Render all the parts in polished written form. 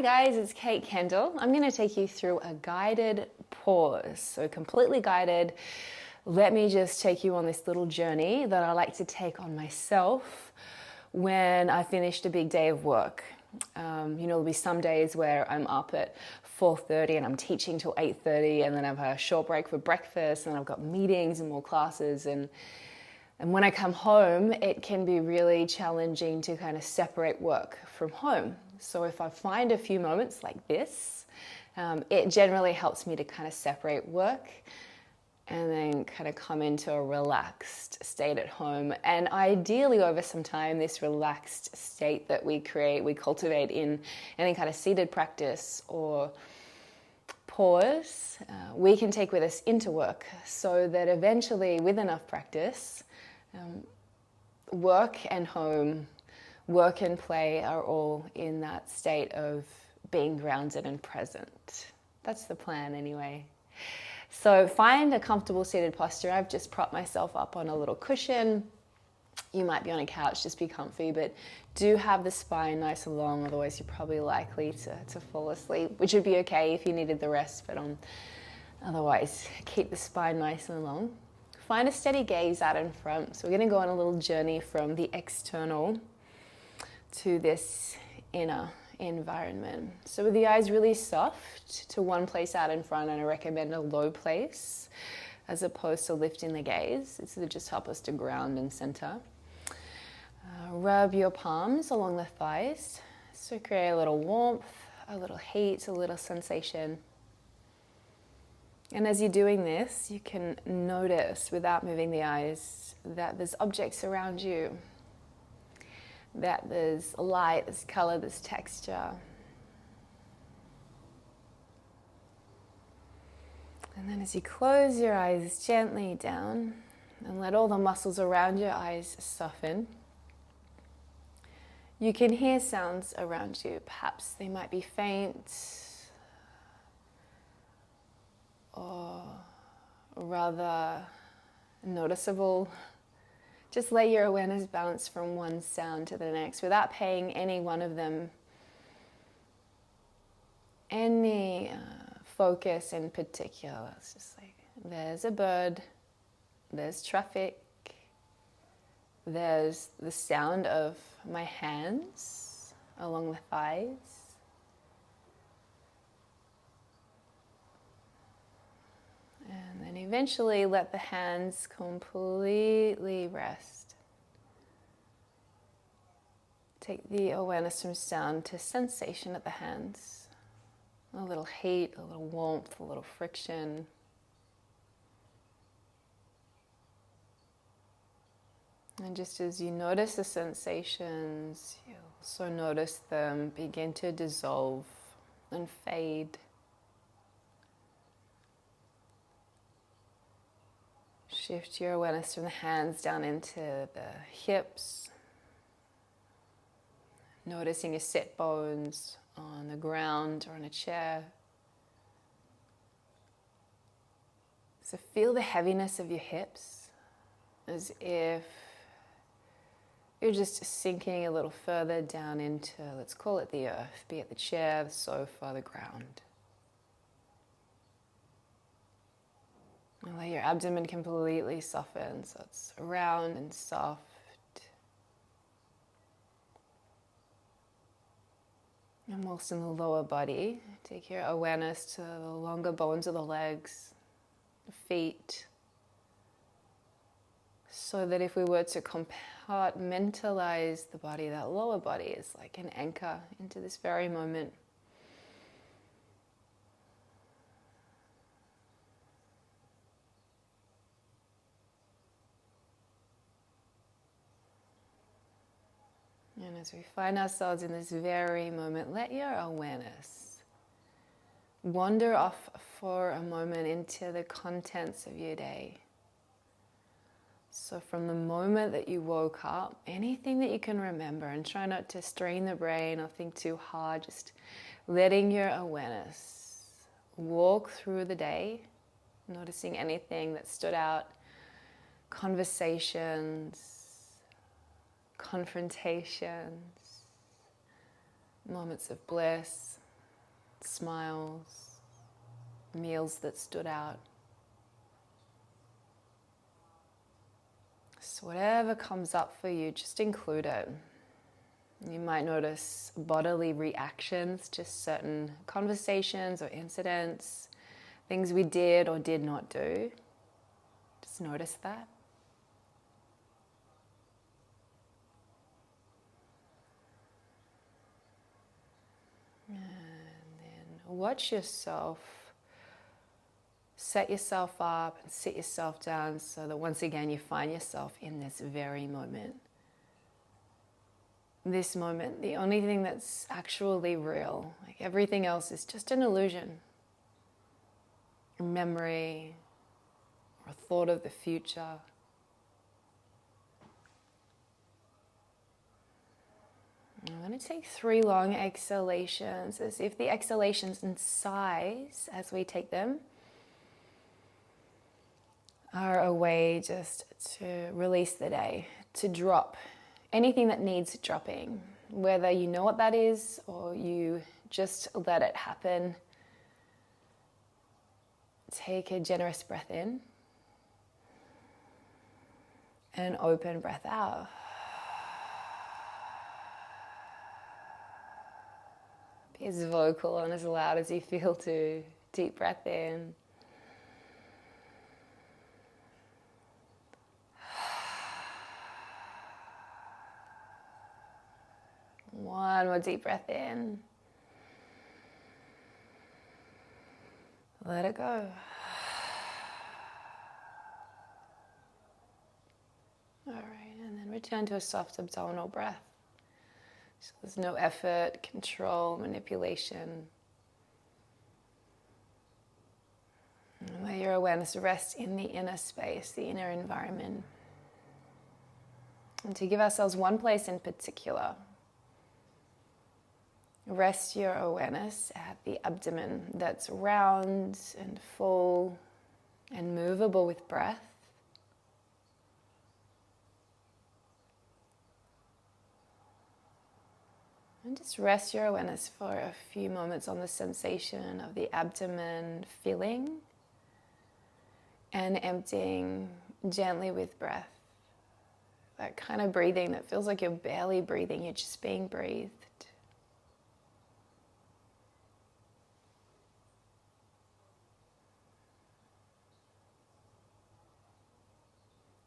Hi guys, it's Kate Kendall. I'm going to take you through a guided pause, so completely guided. Let me just take you on this little journey that I like to take on myself when I finished a big day of work. There'll be some days where I'm up at 4:30 and I'm teaching till 8:30, and then I've had a short break for breakfast, and I've got meetings and more classes, and when I come home, it can be really challenging to kind of separate work from home. So if I find a few moments like this, it generally helps me to kind of separate work and then kind of come into a relaxed state at home. And ideally over some time, this relaxed state that we cultivate in any kind of seated practice or pause, we can take with us into work, so that eventually with enough practice, work and home, work and play are all in that state of being grounded and present. That's the plan anyway. So find a comfortable seated posture. I've just propped myself up on a little cushion. You might be on a couch, just be comfy, but do have the spine nice and long, otherwise you're probably likely to fall asleep, which would be okay if you needed the rest, but otherwise keep the spine nice and long. Find a steady gaze out in front. So we're going to go on a little journey from the external to this inner environment. So with the eyes really soft to one place out in front, and I recommend a low place as opposed to lifting the gaze. This will just help us to ground and center. Rub your palms along the thighs. So create a little warmth, a little heat, a little sensation. And as you're doing this, you can notice, without moving the eyes, that there's objects around you, that there's light, there's color, there's texture. And then as you close your eyes gently down and let all the muscles around your eyes soften, you can hear sounds around you. Perhaps they might be faint, or rather noticeable. Just let your awareness bounce from one sound to the next without paying any one of them any focus in particular. It's just like, there's a bird, there's traffic, there's the sound of my hands along the thighs. And then eventually let the hands completely rest. Take the awareness from sound to sensation at the hands. A little heat, a little warmth, a little friction. And just as you notice the sensations, you'll also notice them begin to dissolve and fade. Shift your awareness from the hands down into the hips, noticing your sit bones on the ground or on a chair. So feel the heaviness of your hips, as if you're just sinking a little further down into, let's call it the earth, be it the chair, the sofa, the ground. And let your abdomen completely soften, so it's round and soft. And whilst in the lower body, take your awareness to the longer bones of the legs, the feet, so that if we were to compartmentalize the body, that lower body is like an anchor into this very moment. And as we find ourselves in this very moment, let your awareness wander off for a moment into the contents of your day. So from the moment that you woke up, anything that you can remember, and try not to strain the brain or think too hard, just letting your awareness walk through the day, noticing anything that stood out, conversations, confrontations, moments of bliss, smiles, meals that stood out. So whatever comes up for you, just include it. You might notice bodily reactions to certain conversations or incidents, things we did or did not do. Just notice that. And then watch yourself. Set yourself up and sit yourself down so that once again you find yourself in this very moment. This moment, the only thing that's actually real, like everything else is just an illusion. A memory or a thought of the future. I'm going to take 3 long exhalations as if the exhalations in size as we take them are a way just to release the day, to drop anything that needs dropping, whether you know what that is or you just let it happen. Take a generous breath in and open breath out. Be as vocal and as loud as you feel to. Deep breath in. One more deep breath in. Let it go. All right, and then return to a soft abdominal breath. So there's no effort, control, manipulation. And let your awareness rest in the inner space, the inner environment. And to give ourselves one place in particular, rest your awareness at the abdomen that's round and full and movable with breath. And just rest your awareness for a few moments on the sensation of the abdomen filling and emptying gently with breath. That kind of breathing that feels like you're barely breathing, you're just being breathed.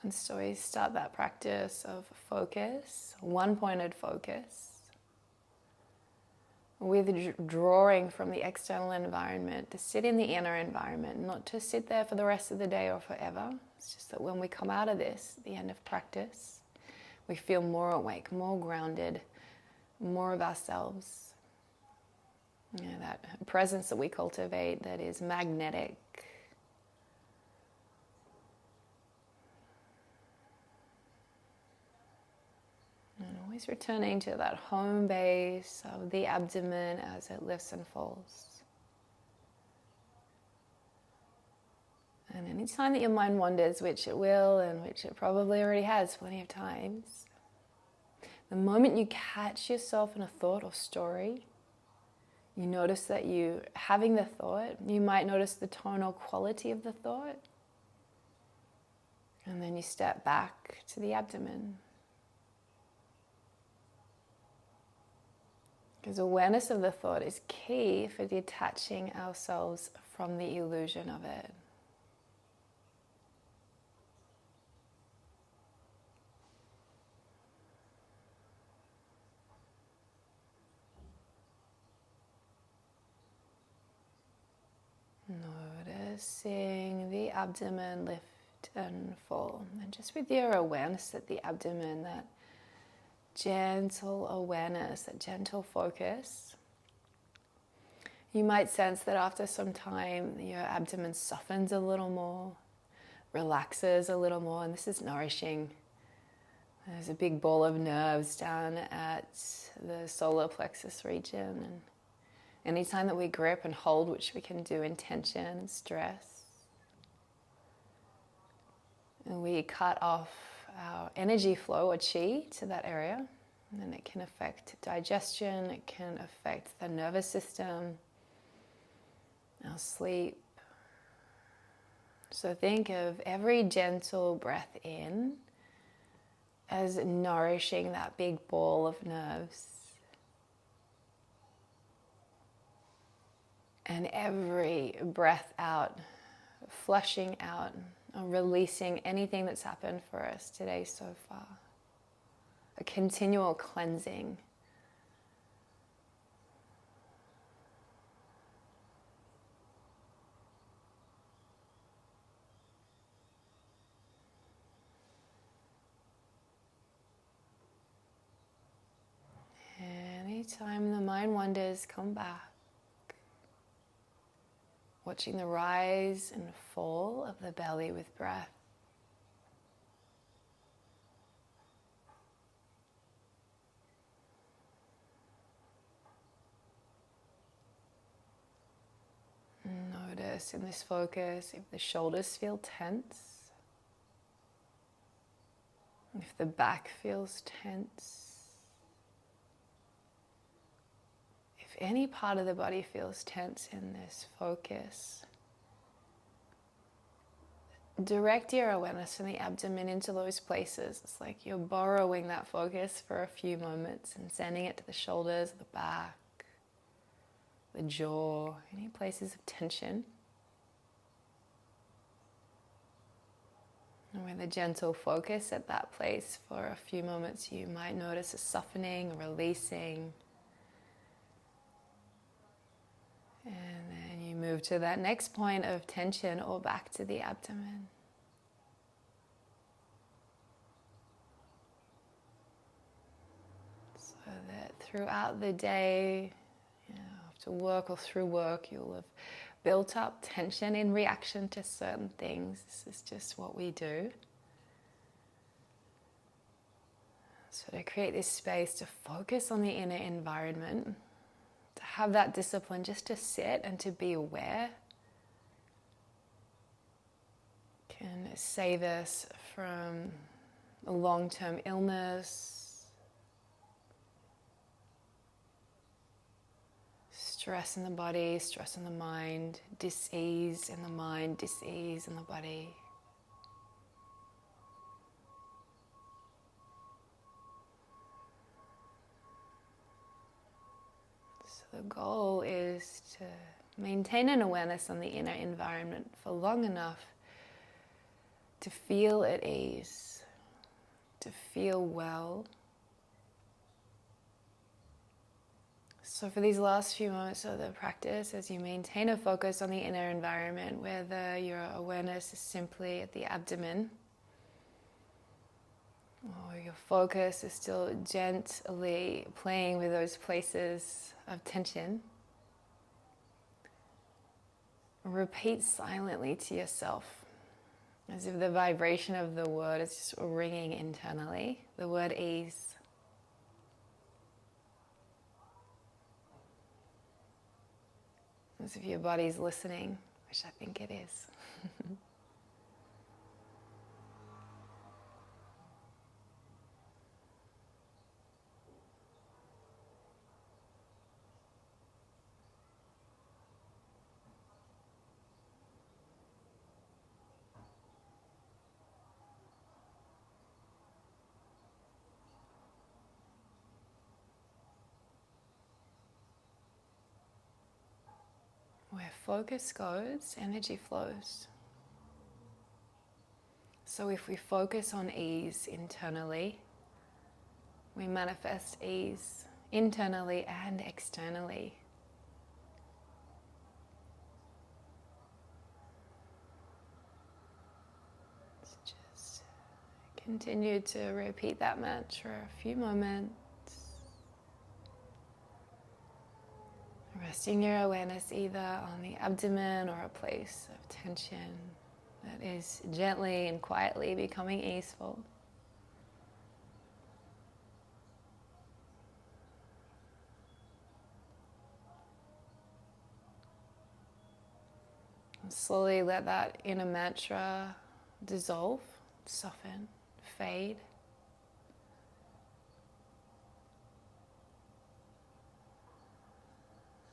And so we start that practice of focus, one-pointed focus, withdrawing from the external environment to sit in the inner environment, not to sit there for the rest of the day or forever. It's just that when we come out of this, the end of practice, we feel more awake, more grounded, more of ourselves. You know, that presence that we cultivate that is magnetic. And always returning to that home base of the abdomen as it lifts and falls. And any time that your mind wanders, which it will and which it probably already has plenty of times, the moment you catch yourself in a thought or story, you notice that you having the thought, you might notice the tone or quality of the thought, and then you step back to the abdomen. Because awareness of the thought is key for detaching ourselves from the illusion of it. Noticing the abdomen lift and fall. And just with your awareness at the abdomen, that gentle awareness, that gentle focus, you might sense that after some time your abdomen softens a little more, relaxes a little more, and this is nourishing. There's a big ball of nerves down at the solar plexus region, and anytime that we grip and hold, which we can do in tension and stress, and we cut off our energy flow or chi to that area, and then it can affect digestion, it can affect the nervous system, Now sleep. So think of every gentle breath in as nourishing that big ball of nerves. And every breath out, flushing out, or releasing anything that's happened for us today so far. A continual cleansing. Anytime the mind wanders, come back. Watching the rise and fall of the belly with breath. Notice in this focus if the shoulders feel tense, if the back feels tense. If any part of the body feels tense in this focus, direct your awareness from the abdomen into those places. It's like you're borrowing that focus for a few moments and sending it to the shoulders, the back, the jaw, any places of tension. And with a gentle focus at that place for a few moments, you might notice a softening, a releasing. And then you move to that next point of tension or back to the abdomen. So that throughout the day, after work or through work, you'll have built up tension in reaction to certain things. This is just what we do. So to create this space to focus on the inner environment, to have that discipline just to sit and to be aware, can save us from a long-term illness, stress in the body, stress in the mind, dis-ease in the mind, dis-ease in the body. The goal is to maintain an awareness on the inner environment for long enough to feel at ease, to feel well. So for these last few moments of the practice, as you maintain a focus on the inner environment, whether your awareness is simply at the abdomen, or your focus is still gently playing with those places of tension, repeat silently to yourself, as if the vibration of the word is just ringing internally, the word ease. As if your body's listening, which I think it is. Where focus goes, energy flows. So if we focus on ease internally, we manifest ease internally and externally. Let's just continue to repeat that mantra a few moments. Resting your awareness either on the abdomen or a place of tension that is gently and quietly becoming easeful. And slowly let that inner mantra dissolve, soften, fade.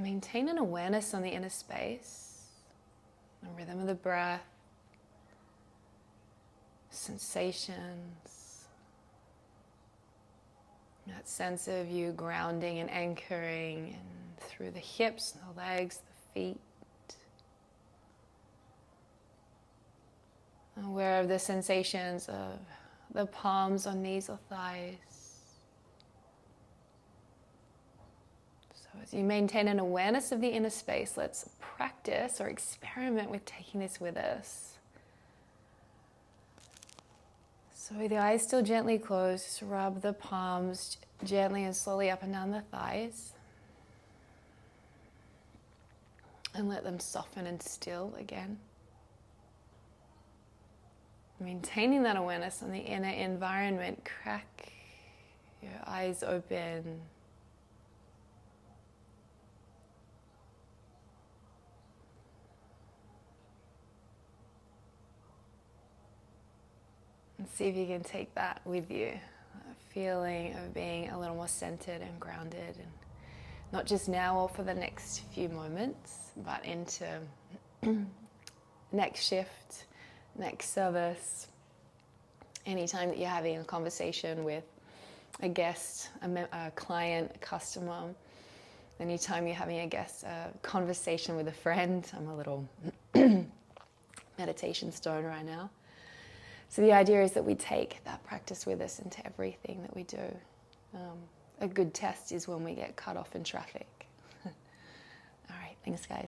Maintain an awareness on the inner space. the rhythm of the breath, sensations, that sense of you grounding and anchoring and through the hips, the legs, the feet. Aware of the sensations of the palms on knees or thighs. So as you maintain an awareness of the inner space, let's practice or experiment with taking this with us. So with the eyes still gently closed, just rub the palms gently and slowly up and down the thighs. And let them soften and still again. Maintaining that awareness on the inner environment, crack your eyes open. And see if you can take that with you, that feeling of being a little more centered and grounded, and not just now or for the next few moments, but into next shift, next service, anytime that you're having a conversation with a guest, a client, a customer, anytime you're having a conversation with a friend. I'm a little meditation stone right now. So the idea is that we take that practice with us into everything that we do. A good test is when we get cut off in traffic. All right, thanks guys.